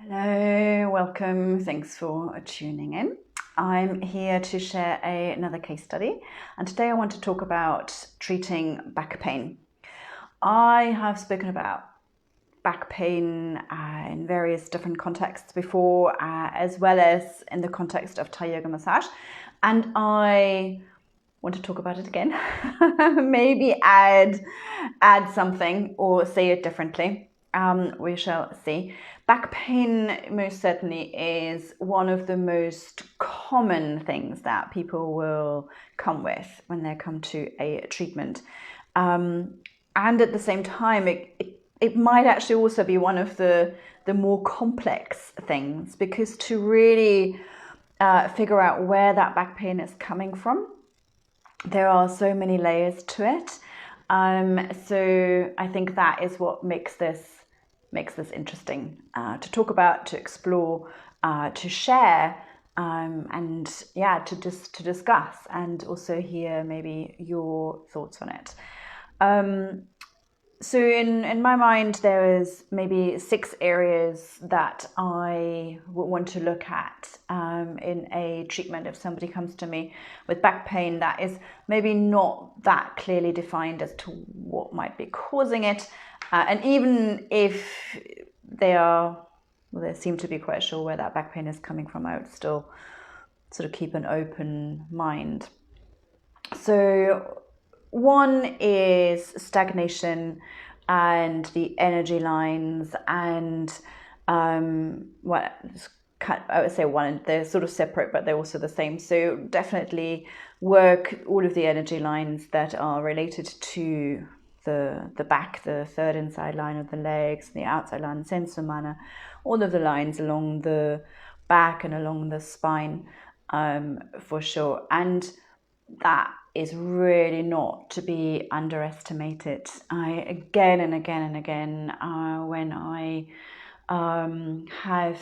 Hello, welcome. Thanks for tuning in. I'm here to share another case study, and today I want to talk about treating back pain. I have spoken about back pain in various different contexts before, as well as in the context of Thai yoga massage, and I want to talk about it again. Maybe add something or say it differently. We shall see. Back pain most certainly is one of the most common things that people will come with when they come to a treatment. And at the same time, it might actually also be one of the more complex things, because to really figure out where that back pain is coming from, there are so many layers to it. So I think that is what makes this interesting to talk about, to explore, to share, and to discuss, and also hear maybe your thoughts on it. So in my mind, there is maybe 6 areas that I would want to look at in a treatment if somebody comes to me with back pain that is maybe not that clearly defined as to what might be causing it. And even if they seem to be quite sure where that back pain is coming from, I would still sort of keep an open mind. So one is stagnation and the energy lines, and I would say one, they're sort of separate, but they're also the same. So definitely work all of the energy lines that are related to the back, the third inside line of the legs, the outside line, sensu mana, all of the lines along the back and along the spine, for sure. And that is really not to be underestimated. Again and again, when I have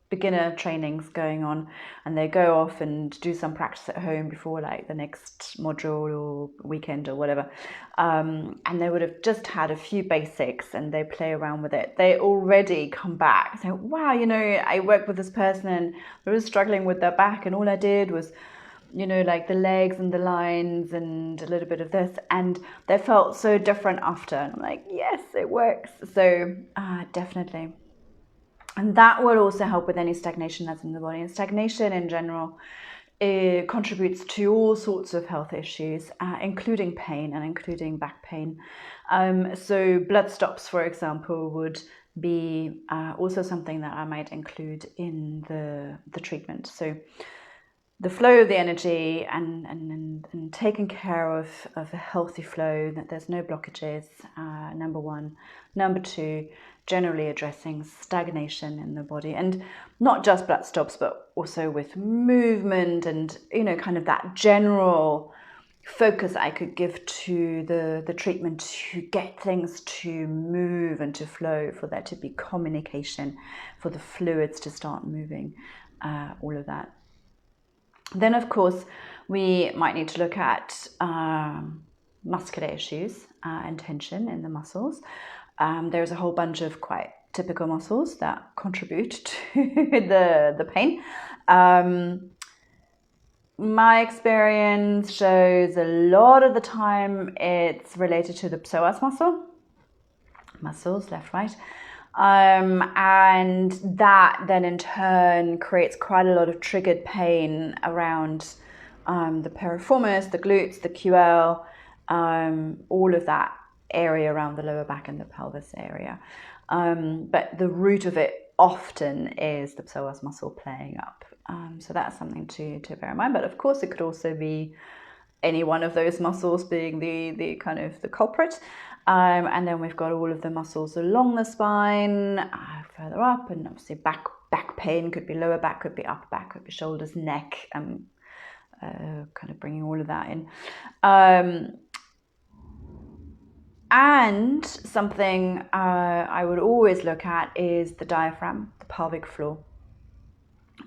beginner trainings going on, and they go off and do some practice at home before like the next module or weekend or whatever, and they would have just had a few basics and they play around with it, they already come back and say, wow, I worked with this person and they were struggling with their back, and all I did was like the legs and the lines and a little bit of this, and they felt so different after. And I'm like, yes, it works. So definitely. And that will also help with any stagnation that's in the body. And stagnation in general, it contributes to all sorts of health issues, including pain and including back pain. So blood stops, for example, would be also something that I might include in the treatment. So the flow of the energy and taking care of a healthy flow, that there's no blockages, number one. Number two, generally addressing stagnation in the body, and not just blood stops, but also with movement and, kind of that general focus I could give to the treatment to get things to move and to flow, for there to be communication, for the fluids to start moving, all of that. Then, of course, we might need to look at muscular issues and tension in the muscles. There's a whole bunch of quite typical muscles that contribute to the pain. My experience shows a lot of the time it's related to the psoas muscles, left, right. And that then in turn creates quite a lot of triggered pain around the piriformis, the glutes, the QL, all of that area around the lower back and the pelvis area. But the root of it often is the psoas muscle playing up. So that's something to bear in mind. But of course, it could also be any one of those muscles being the kind of the culprit. And then we've got all of the muscles along the spine, further up, and obviously back pain could be lower back, could be upper back, could be shoulders, neck, kind of bringing all of that in. And something I would always look at is the diaphragm, the pelvic floor,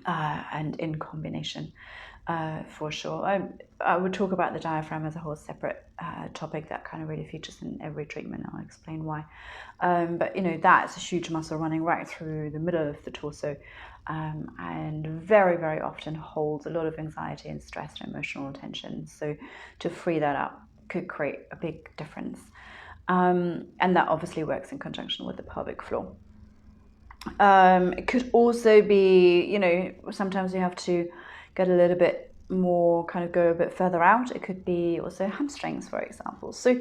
and in combination. for sure. I would talk about the diaphragm as a whole separate topic that kind of really features in every treatment. I'll explain why. But that's a huge muscle running right through the middle of the torso, and very, very often holds a lot of anxiety and stress and emotional tension. So to free that up could create a big difference. And that obviously works in conjunction with the pelvic floor. It could also be, sometimes you have to get a little bit more, kind of go a bit further out. It could be also hamstrings, for example. So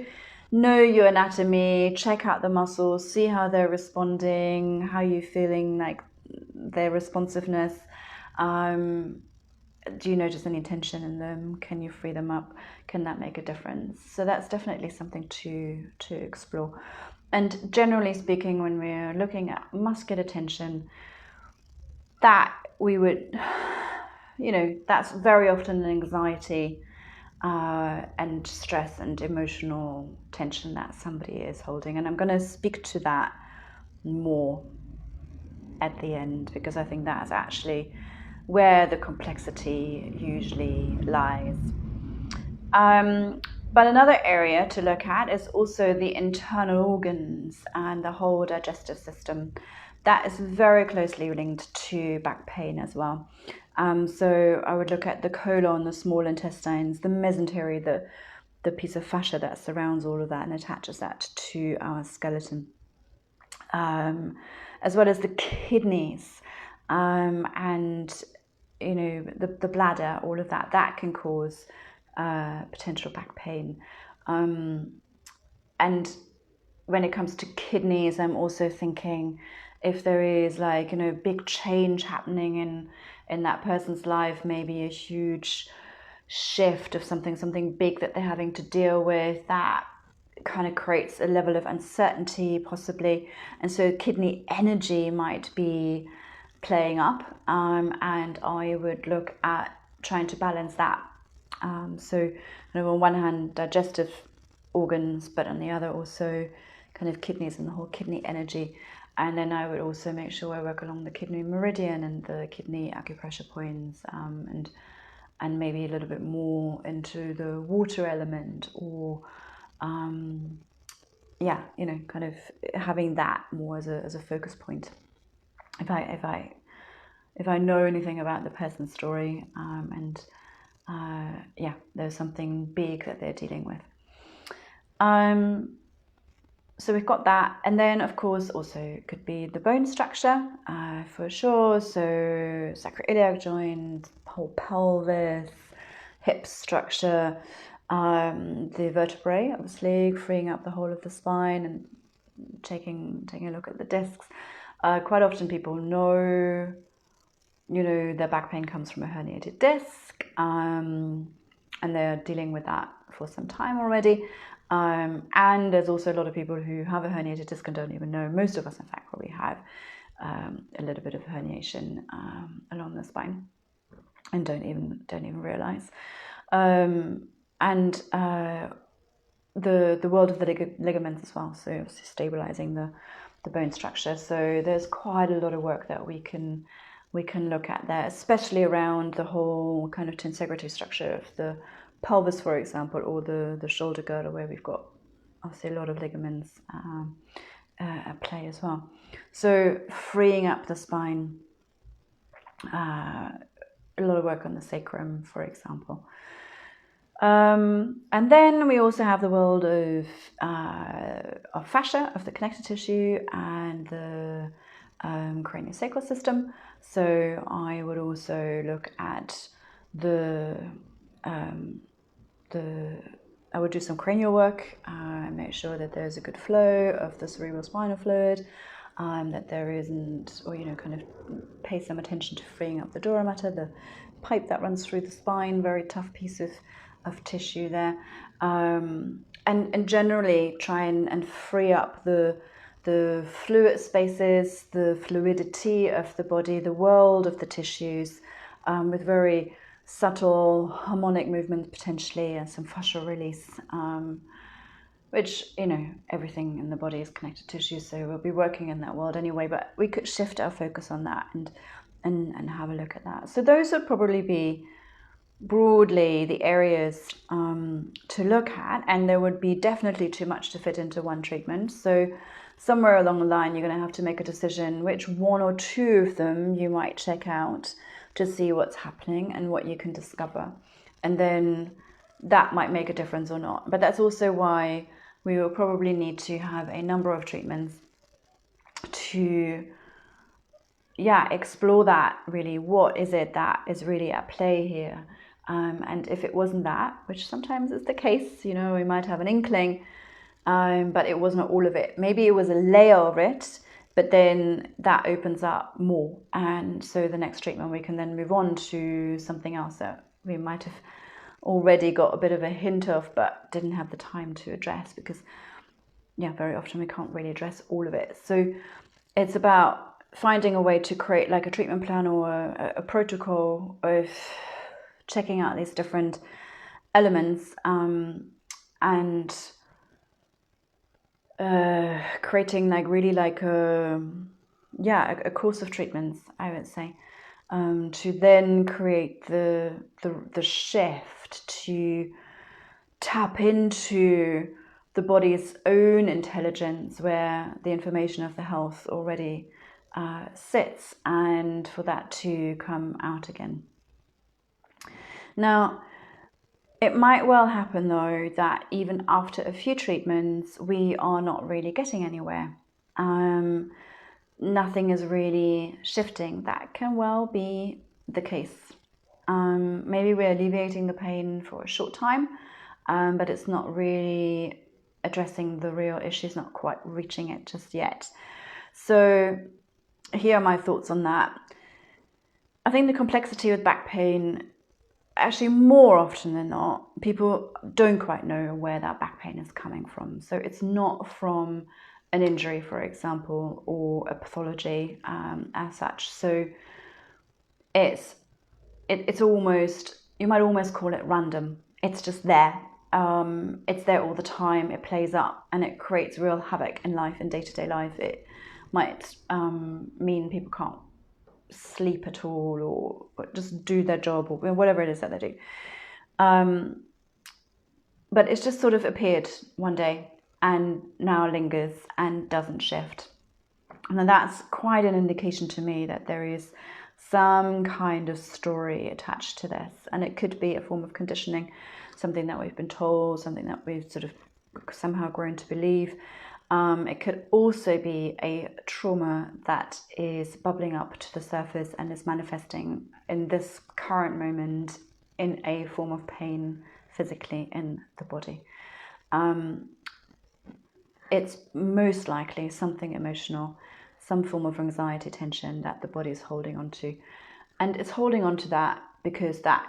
know your anatomy, check out the muscles, see how they're responding, how you're feeling, like their responsiveness. Do you notice any tension in them? Can you free them up? Can that make a difference? So that's definitely something to explore. And generally speaking, when we're looking at muscular tension, that we would, that's very often an anxiety and stress and emotional tension that somebody is holding. And I'm going to speak to that more at the end, because I think that's actually where the complexity usually lies. But another area to look at is also the internal organs and the whole digestive system. That is very closely linked to back pain as well. So I would look at the colon, the small intestines, the mesentery, the piece of fascia that surrounds all of that and attaches that to our skeleton, as well as the kidneys, and the bladder. All of that can cause potential back pain. And when it comes to kidneys, I'm also thinking if there is big change happening in that person's life, maybe a huge shift of something big that they're having to deal with, that kind of creates a level of uncertainty possibly, and so kidney energy might be playing up, and I would look at trying to balance that. So on one hand digestive organs, but on the other also kind of kidneys and the whole kidney energy. And then I would also make sure I work along the kidney meridian and the kidney acupressure points, and maybe a little bit more into the water element, or kind of having that more as a focus point. If I know anything about the person's story, and there's something big that they're dealing with. So we've got that, and then of course also could be the bone structure, for sure. So sacroiliac joint, whole pelvis, hip structure, the vertebrae, obviously freeing up the whole of the spine, and taking a look at the discs. Quite often people know, their back pain comes from a herniated disc, and they're dealing with that for some time already. And there's also a lot of people who have a herniated disc and don't even know. Most of us, in fact, probably have a little bit of herniation along the spine and don't even realize. And the world of the ligaments as well. So obviously stabilizing the bone structure. So there's quite a lot of work that we can look at there, especially around the whole kind of tensegrity structure of the pelvis, for example, or the shoulder girdle, where we've got obviously a lot of ligaments at play as well. So freeing up the spine, a lot of work on the sacrum, for example. And then we also have the world of fascia, of the connective tissue, and the craniosacral system. So I would also look at I would do some cranial work, make sure that there's a good flow of the cerebral spinal fluid, that there isn't, or kind of pay some attention to freeing up the dura mater, the pipe that runs through the spine, very tough piece of tissue there, and generally try and free up the fluid spaces, the fluidity of the body, the world of the tissues, with very subtle harmonic movements potentially, and some fascial release, which, everything in the body is connected tissue, so we'll be working in that world anyway, but we could shift our focus on that and have a look at that. So those would probably be broadly the areas to look at, and there would be definitely too much to fit into one treatment. So somewhere along the line, you're going to have to make a decision which one or two of them you might check out to see what's happening and what you can discover. And then that might make a difference or not. But that's also why we will probably need to have a number of treatments to explore that really. What is it that is really at play here? And if it wasn't that, which sometimes is the case, we might have an inkling, but it was not all of it. Maybe it was a layer of it, but then that opens up more. And so the next treatment, we can then move on to something else that we might have already got a bit of a hint of, but didn't have the time to address, because very often we can't really address all of it. So it's about finding a way to create like a treatment plan or a protocol of checking out these different elements, and creating like really like a course of treatments, I would say, to then create the shift to tap into the body's own intelligence, where the information of the health already sits, and for that to come out again. Now, it might well happen though that even after a few treatments, we are not really getting anywhere. Nothing is really shifting. That can well be the case. Maybe we're alleviating the pain for a short time, but it's not really addressing the real issue, it's not quite reaching it just yet. So here are my thoughts on that. I think the complexity with back pain, actually more often than not, people don't quite know where that back pain is coming from. So it's not from an injury, for example, or a pathology as such. So it's almost, you might almost call it random. It's just there. It's there all the time. It plays up and it creates real havoc in life, in day-to-day life. It might mean people can't sleep at all, or just do their job, or whatever it is that they do. But it's just sort of appeared one day and now lingers and doesn't shift. And that's quite an indication to me that there is some kind of story attached to this. And it could be a form of conditioning, something that we've been told, something that we've sort of somehow grown to believe. It could also be a trauma that is bubbling up to the surface and is manifesting in this current moment in a form of pain physically in the body. It's most likely something emotional, some form of anxiety, tension that the body is holding on to. And it's holding on to that because that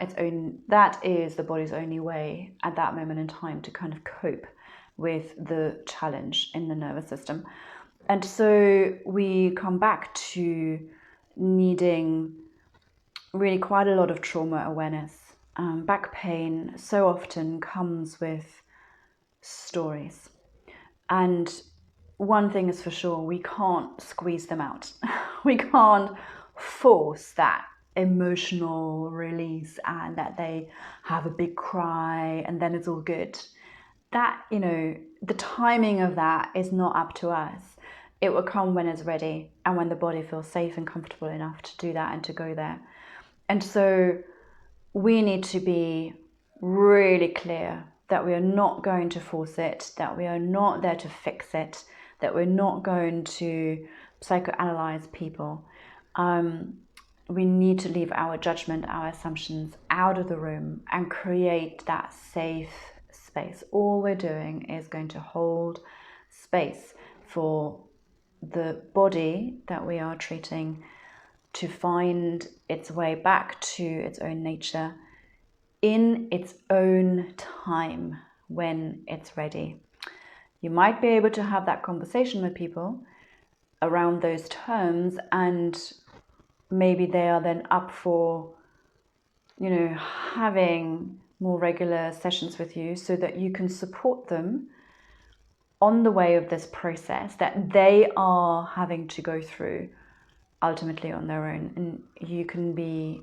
is the body's only way at that moment in time to kind of cope with the challenge in the nervous system. And so we come back to needing really quite a lot of trauma awareness. Back pain so often comes with stories. And one thing is for sure, we can't squeeze them out. We can't force that emotional release and that they have a big cry and then it's all good. That, the timing of that is not up to us. It will come when it's ready and when the body feels safe and comfortable enough to do that and to go there. And so we need to be really clear that we are not going to force it, that we are not there to fix it, that we're not going to psychoanalyze people. We need to leave our judgment, our assumptions out of the room and create that safe space. All we're doing is going to hold space for the body that we are treating to find its way back to its own nature in its own time when it's ready. You might be able to have that conversation with people around those terms, and maybe they are then up for, having more regular sessions with you so that you can support them on the way of this process that they are having to go through ultimately on their own. And you can be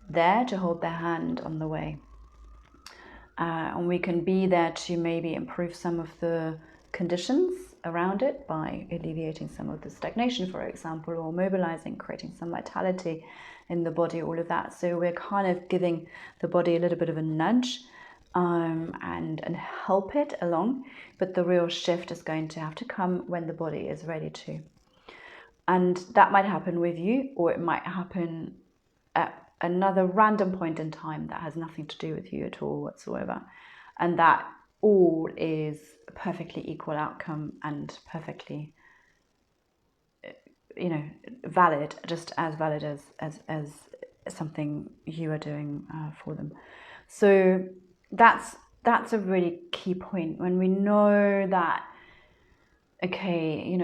there to hold their hand on the way. And we can be there to maybe improve some of the conditions around it by alleviating some of the stagnation, for example, or mobilizing, creating some vitality in the body, all of that. So we're kind of giving the body a little bit of a nudge and help it along. But the real shift is going to have to come when the body is ready to. And that might happen with you, or it might happen at another random point in time that has nothing to do with you at all whatsoever. And that all is a perfectly equal outcome and perfectly, valid, just as valid as something you are doing for them. So that's a really key point. When we know that, okay,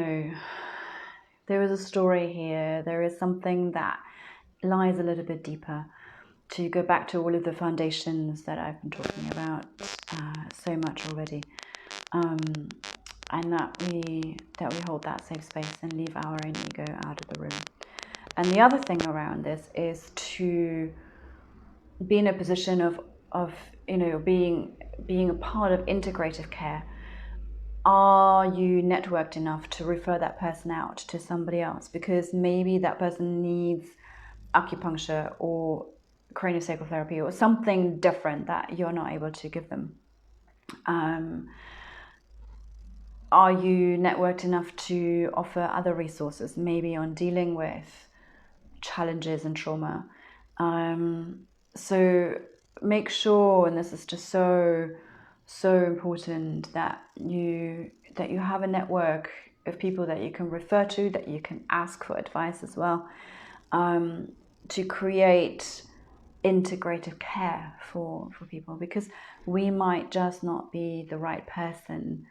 there is a story here, there is something that lies a little bit deeper, to go back to all of the foundations that I've been talking about so much already, and that we hold that safe space and leave our own ego out of the room. And the other thing around this is to be in a position of being a part of integrative care. Are you networked enough to refer that person out to somebody else? Because maybe that person needs acupuncture or craniosacral therapy or something different that you're not able to give them. Are you networked enough to offer other resources, maybe on dealing with challenges and trauma? So make sure, and this is just so important, that you have a network of people that you can refer to, that you can ask for advice as well, to create integrative care for people, because we might just not be the right person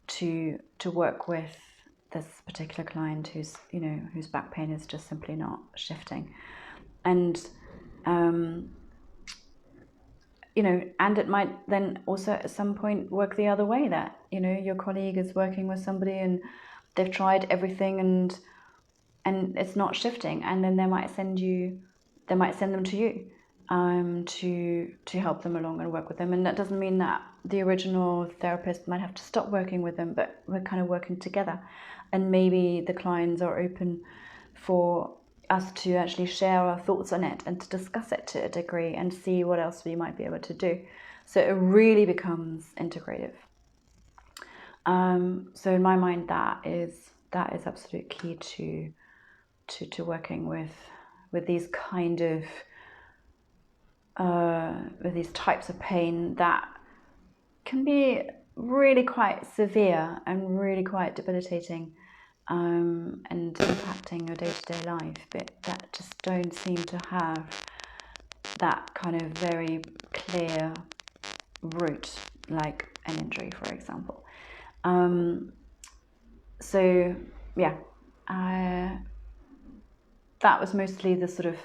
to work with this particular client whose back pain is just simply not shifting. And and it might then also at some point work the other way, that your colleague is working with somebody and they've tried everything and it's not shifting, and then they might send them to you to help them along and work with them. And that doesn't mean that the original therapist might have to stop working with them, but we're kind of working together. And maybe the clients are open for us to actually share our thoughts on it and to discuss it to a degree and see what else we might be able to do. So it really becomes integrative. So in my mind, that is absolute key to working with these kind of with these types of pain that can be really quite severe and really quite debilitating, and impacting your day-to-day life, but that just don't seem to have that kind of very clear root, like an injury, for example. So yeah, that was mostly the sort of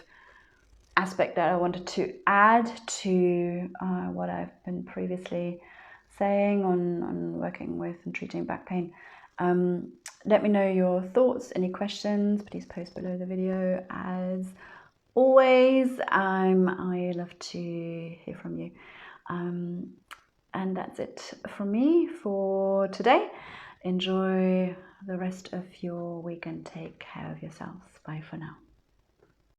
aspect that I wanted to add to what I've been previously saying on working with and treating back pain. Let me know your thoughts, any questions, please post below the video. As always, I love to hear from you. And that's it from me for today. Enjoy the rest of your week and take care of yourselves. Bye for now.